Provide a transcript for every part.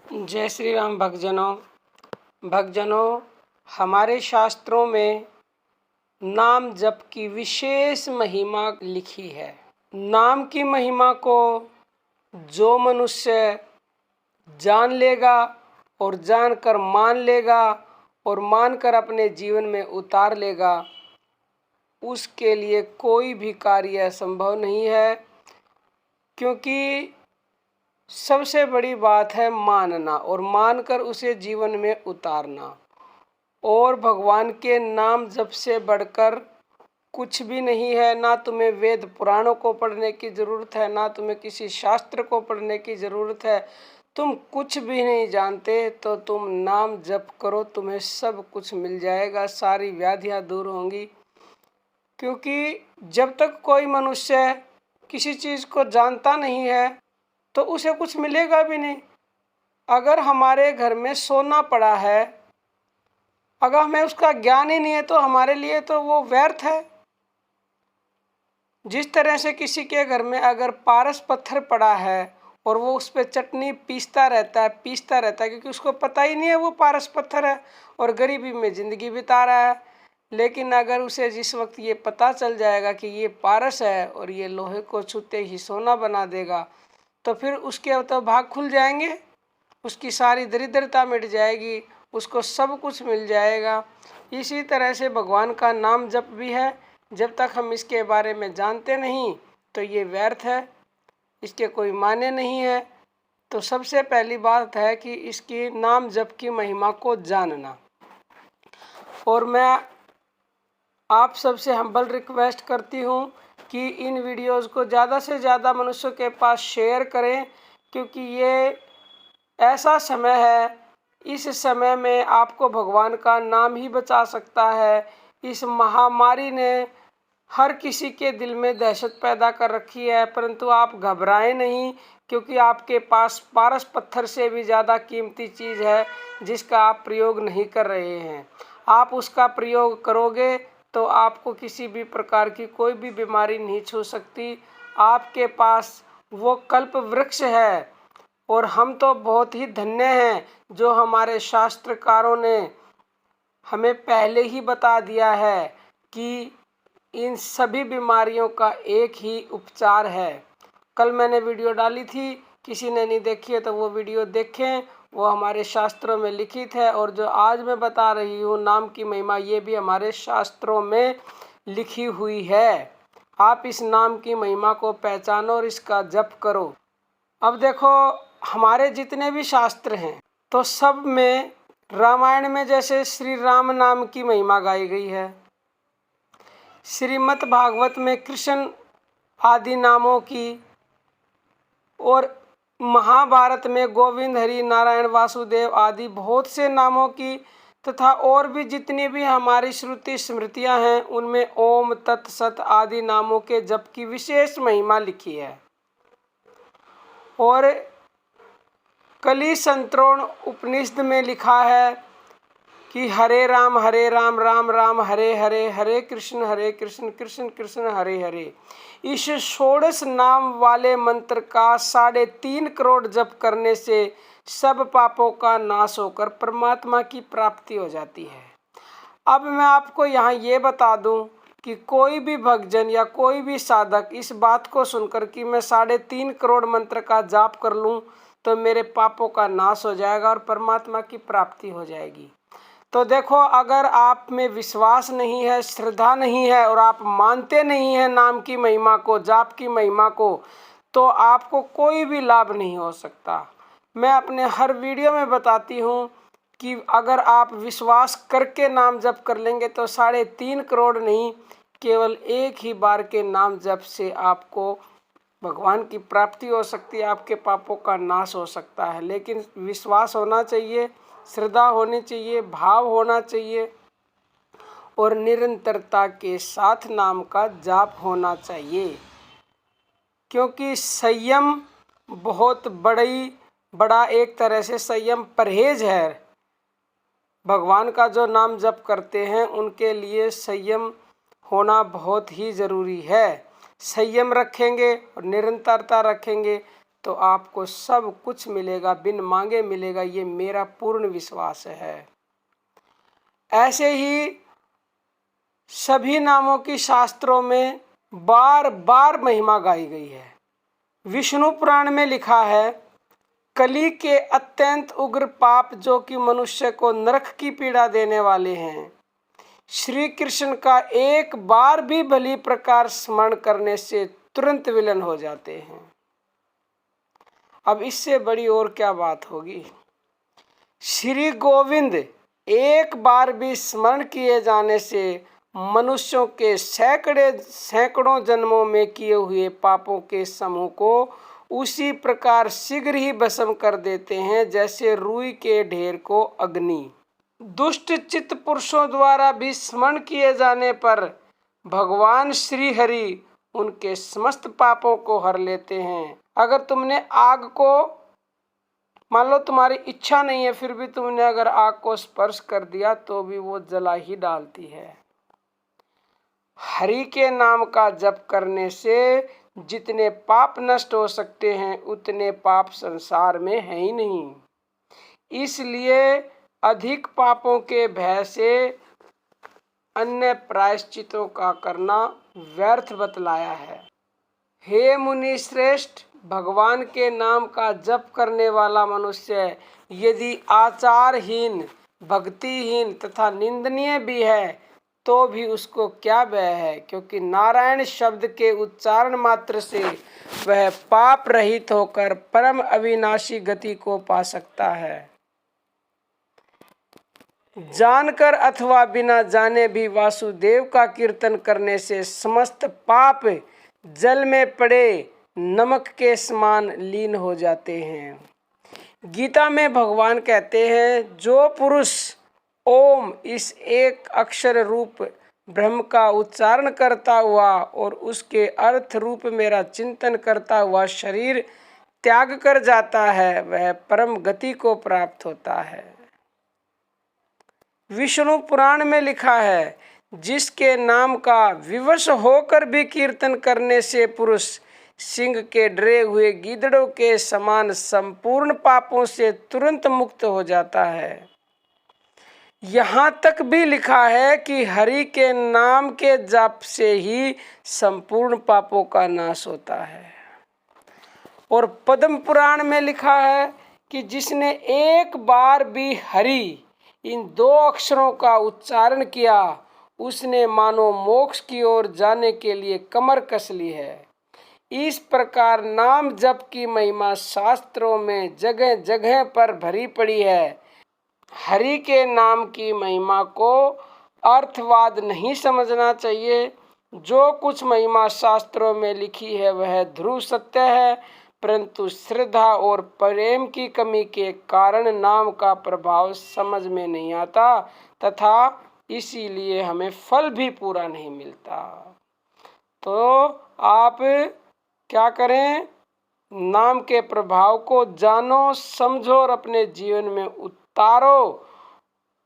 जय श्री राम भक्तजनों, हमारे शास्त्रों में नाम जप की विशेष महिमा लिखी है। नाम की महिमा को जो मनुष्य जान लेगा और जानकर मान लेगा और मानकर अपने जीवन में उतार लेगा, उसके लिए कोई भी कार्य असंभव नहीं है। क्योंकि सबसे बड़ी बात है मानना और मानकर उसे जीवन में उतारना। और भगवान के नाम जप से बढ़कर कुछ भी नहीं है। ना तुम्हें वेद पुराणों को पढ़ने की ज़रूरत है, ना तुम्हें किसी शास्त्र को पढ़ने की ज़रूरत है। तुम कुछ भी नहीं जानते तो तुम नाम जप करो, तुम्हें सब कुछ मिल जाएगा, सारी व्याधियाँ दूर होंगी। क्योंकि जब तक कोई मनुष्य किसी चीज़ को जानता नहीं है तो उसे कुछ मिलेगा भी नहीं। अगर हमारे घर में सोना पड़ा है, अगर हमें उसका ज्ञान ही नहीं है तो हमारे लिए तो वो व्यर्थ है। जिस तरह से किसी के घर में अगर पारस पत्थर पड़ा है और वो उस पर चटनी पीसता रहता है क्योंकि उसको पता ही नहीं है वो पारस पत्थर है और गरीबी में ज़िंदगी बिता रहा है। लेकिन अगर उसे जिस वक्त ये पता चल जाएगा कि ये पारस है और ये लोहे को छूते ही सोना बना देगा, तो फिर उसके तो भाग खुल जाएंगे, उसकी सारी दरिद्रता मिट जाएगी, उसको सब कुछ मिल जाएगा। इसी तरह से भगवान का नाम जप भी है। जब तक हम इसके बारे में जानते नहीं तो ये व्यर्थ है, इसके कोई माने नहीं है। तो सबसे पहली बात है कि इसकी नाम जप की महिमा को जानना। और मैं आप सबसे हम्बल रिक्वेस्ट करती हूँ कि इन वीडियोज़ को ज़्यादा से ज़्यादा मनुष्यों के पास शेयर करें, क्योंकि ये ऐसा समय है, इस समय में आपको भगवान का नाम ही बचा सकता है। इस महामारी ने हर किसी के दिल में दहशत पैदा कर रखी है, परंतु आप घबराएं नहीं, क्योंकि आपके पास पारस पत्थर से भी ज़्यादा कीमती चीज़ है जिसका आप प्रयोग नहीं कर रहे हैं। आप उसका प्रयोग करोगे तो आपको किसी भी प्रकार की कोई भी बीमारी नहीं छू सकती। आपके पास वो कल्प वृक्ष है और हम तो बहुत ही धन्य हैं जो हमारे शास्त्रकारों ने हमें पहले ही बता दिया है कि इन सभी बीमारियों का एक ही उपचार है। कल मैंने वीडियो डाली थी, किसी ने नहीं देखी है तो वो वीडियो देखें, वो हमारे शास्त्रों में लिखित है। और जो आज मैं बता रही हूँ नाम की महिमा, ये भी हमारे शास्त्रों में लिखी हुई है। आप इस नाम की महिमा को पहचानो और इसका जप करो। अब देखो, हमारे जितने भी शास्त्र हैं तो सब में रामायण में जैसे श्री राम नाम की महिमा गाई गई है, श्रीमद् भागवत में कृष्ण आदि नामों की, और महाभारत में गोविंद हरि नारायण वासुदेव आदि बहुत से नामों की, तथा और भी जितनी भी हमारी श्रुति स्मृतियां हैं उनमें ओम तत्सत आदि नामों के जप की विशेष महिमा लिखी है। और कली संतरोण उपनिषद में लिखा है कि हरे राम राम राम हरे हरे, हरे कृष्ण कृष्ण कृष्ण हरे हरे। इस 16 नाम वाले मंत्र का 3.5 करोड़ जप करने से सब पापों का नाश होकर परमात्मा की प्राप्ति हो जाती है। अब मैं आपको यहाँ ये बता दूँ कि कोई भी भक्तजन या कोई भी साधक इस बात को सुनकर कि मैं 3.5 करोड़ मंत्र का जाप कर लूँ तो मेरे पापों का नाश हो जाएगा और परमात्मा की प्राप्ति हो जाएगी। तो देखो, अगर आप में विश्वास नहीं है, श्रद्धा नहीं है और आप मानते नहीं हैं नाम की महिमा को, जाप की महिमा को, तो आपको कोई भी लाभ नहीं हो सकता। मैं अपने हर वीडियो में बताती हूँ कि अगर आप विश्वास करके नाम जप कर लेंगे तो 3.5 करोड़ नहीं, केवल एक ही बार के नाम जप से आपको भगवान की प्राप्ति हो सकती है, आपके पापों का नाश हो सकता है। लेकिन विश्वास होना चाहिए, श्रद्धा होनी चाहिए, भाव होना चाहिए और निरंतरता के साथ नाम का जाप होना चाहिए। क्योंकि संयम बहुत बड़ा एक तरह से संयम परहेज है। भगवान का जो नाम जप करते हैं उनके लिए संयम होना बहुत ही ज़रूरी है। संयम रखेंगे और निरंतरता रखेंगे तो आपको सब कुछ मिलेगा, बिन मांगे मिलेगा, ये मेरा पूर्ण विश्वास है। ऐसे ही सभी नामों की शास्त्रों में बार बार महिमा गाई गई है। विष्णु पुराण में लिखा है, कली के अत्यंत उग्र पाप जो कि मनुष्य को नरक की पीड़ा देने वाले हैं, श्री कृष्ण का एक बार भी भली प्रकार स्मरण करने से तुरंत विलीन हो जाते हैं। अब इससे बड़ी और क्या बात होगी। श्री गोविंद एक बार भी स्मरण किए जाने से मनुष्यों के सैकड़ों जन्मों में किए हुए पापों के समूह को उसी प्रकार शीघ्र ही भस्म कर देते हैं जैसे रुई के ढेर को अग्नि। दुष्ट चित्त पुरुषों द्वारा भी स्मरण किए जाने पर भगवान श्री हरि उनके समस्त पापों को हर लेते हैं। अगर तुमने आग को, मान लो तुम्हारी इच्छा नहीं है, फिर भी तुमने अगर आग को स्पर्श कर दिया तो भी वो जला ही डालती है। हरि के नाम का जप करने से जितने पाप नष्ट हो सकते हैं उतने पाप संसार में है ही नहीं। इसलिए अधिक पापों के भय से अन्य प्रायश्चितों का करना व्यर्थ बतलाया है। हे मुनि श्रेष्ठ, भगवान के नाम का जप करने वाला मनुष्य यदि आचारहीन, भक्तिहीन तथा निंदनीय भी है तो भी उसको क्या भय है, क्योंकि नारायण शब्द के उच्चारण मात्र से वह पाप रहित होकर परम अविनाशी गति को पा सकता है। जानकर अथवा बिना जाने भी वासुदेव का कीर्तन करने से समस्त पाप जल में पड़े नमक के समान लीन हो जाते हैं। गीता में भगवान कहते हैं, जो पुरुष ओम इस एक अक्षर रूप ब्रह्म का उच्चारण करता हुआ और उसके अर्थ रूप मेरा चिंतन करता हुआ शरीर त्याग कर जाता है, वह परम गति को प्राप्त होता है। विष्णु पुराण में लिखा है, जिसके नाम का विवश होकर भी कीर्तन करने से पुरुष सिंह के डरे हुए गीदड़ों के समान संपूर्ण पापों से तुरंत मुक्त हो जाता है। यहाँ तक भी लिखा है कि हरि के नाम के जाप से ही संपूर्ण पापों का नाश होता है। और पद्म पुराण में लिखा है कि जिसने एक बार भी हरि इन दो अक्षरों का उच्चारण किया, उसने मानो मोक्ष की ओर जाने के लिए कमर कस ली है। इस प्रकार नाम जप की महिमा शास्त्रों में जगह जगह पर भरी पड़ी है। हरि के नाम की महिमा को अर्थवाद नहीं समझना चाहिए। जो कुछ महिमा शास्त्रों में लिखी है वह ध्रुव सत्य है, परंतु श्रद्धा और प्रेम की कमी के कारण नाम का प्रभाव समझ में नहीं आता तथा इसीलिए हमें फल भी पूरा नहीं मिलता। तो आप क्या करें, नाम के प्रभाव को जानो, समझो और अपने जीवन में उतारो,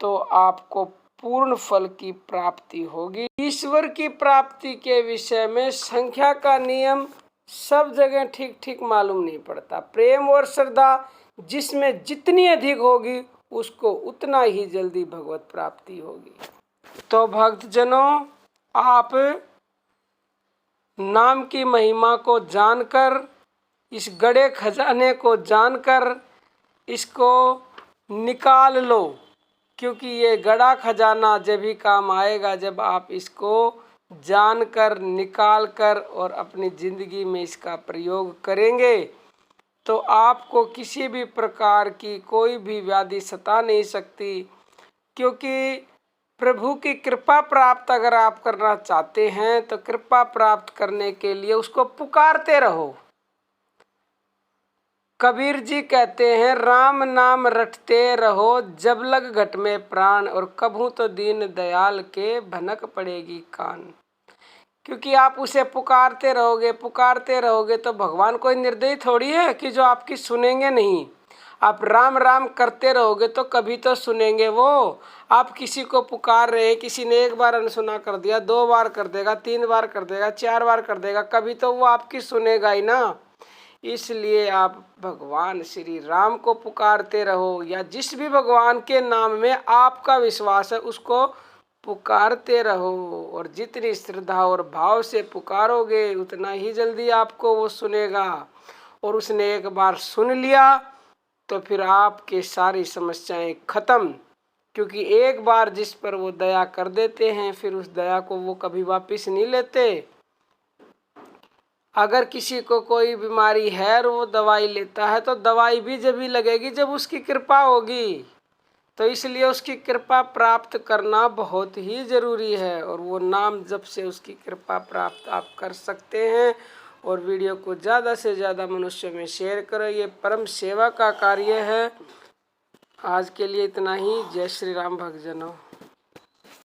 तो आपको पूर्ण फल की प्राप्ति होगी। ईश्वर की प्राप्ति के विषय में संख्या का नियम सब जगह ठीक ठीक मालूम नहीं पड़ता। प्रेम और श्रद्धा जिसमें जितनी अधिक होगी उसको उतना ही जल्दी भगवत प्राप्ति होगी। तो भक्तजनों, आप नाम की महिमा को जानकर, इस गड़े खजाने को जानकर इसको निकाल लो, क्योंकि ये गड़ा खजाना जब भी काम आएगा जब आप इसको जानकर, निकाल कर और अपनी ज़िंदगी में इसका प्रयोग करेंगे तो आपको किसी भी प्रकार की कोई भी व्याधि सता नहीं सकती। क्योंकि प्रभु की कृपा प्राप्त अगर आप करना चाहते हैं तो कृपा प्राप्त करने के लिए उसको पुकारते रहो। कबीर जी कहते हैं, राम नाम रटते रहो जब लग घट में प्राण, और कभू तो दीन दयाल के भनक पड़ेगी कान। क्योंकि आप उसे पुकारते रहोगे तो भगवान कोई निर्दयी थोड़ी है कि जो आपकी सुनेंगे नहीं। आप राम राम करते रहोगे तो कभी तो सुनेंगे वो। आप किसी को पुकार रहे हैं, किसी ने एक बार अनसुना कर दिया, 2 बार कर देगा, 3 बार कर देगा, 4 बार कर देगा, कभी तो वो आपकी सुनेगा ही ना। इसलिए आप भगवान श्री राम को पुकारते रहो, या जिस भी भगवान के नाम में आपका विश्वास है उसको पुकारते रहो। और जितनी श्रद्धा और भाव से पुकारोगे उतना ही जल्दी आपको वो सुनेगा। और उसने एक बार सुन लिया तो फिर आपके सारी समस्याएं खत्म, क्योंकि एक बार जिस पर वो दया कर देते हैं फिर उस दया को वो कभी वापस नहीं लेते। अगर किसी को कोई बीमारी है और वो दवाई लेता है तो दवाई भी जब ही लगेगी जब उसकी कृपा होगी। तो इसलिए उसकी कृपा प्राप्त करना बहुत ही ज़रूरी है, और वो नाम जप से उसकी कृपा प्राप्त आप कर सकते हैं। और वीडियो को ज़्यादा से ज़्यादा मनुष्यों में शेयर करो, ये परम सेवा का कार्य है। आज के लिए इतना ही। जय श्री राम भक्तजनों।